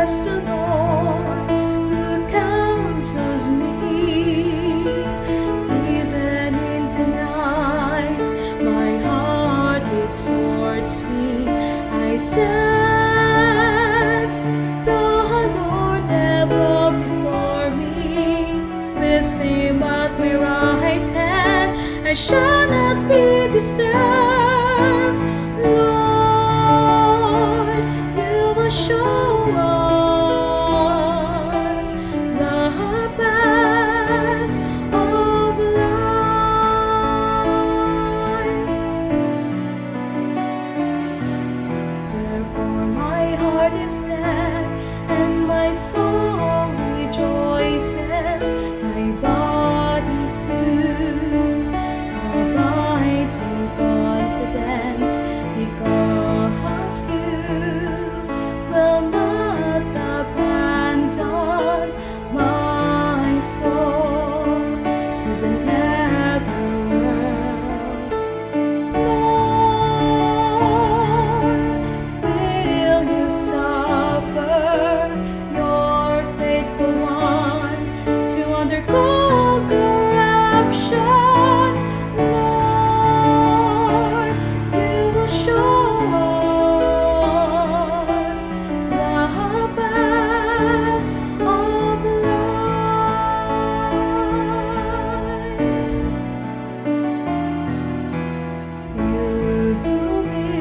bless the Lord who counsels me. Even in the night, my heart exhorts me. I set the Lord ever before me. With him at my right hand, I shall not be disturbed. Lord, you will show us the path of life. Therefore my heart is glad and my soul rejoices. My body too abides in confidence, because you will not abandon my soul to the netherworld. Lord, will you suffer your faithful one to undergo corruption? Lord, you will show us the path of life. You will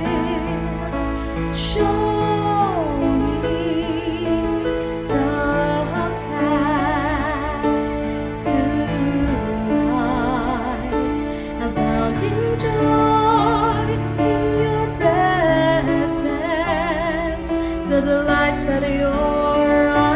show me the path to life, abounding joy in your presence, the delights at your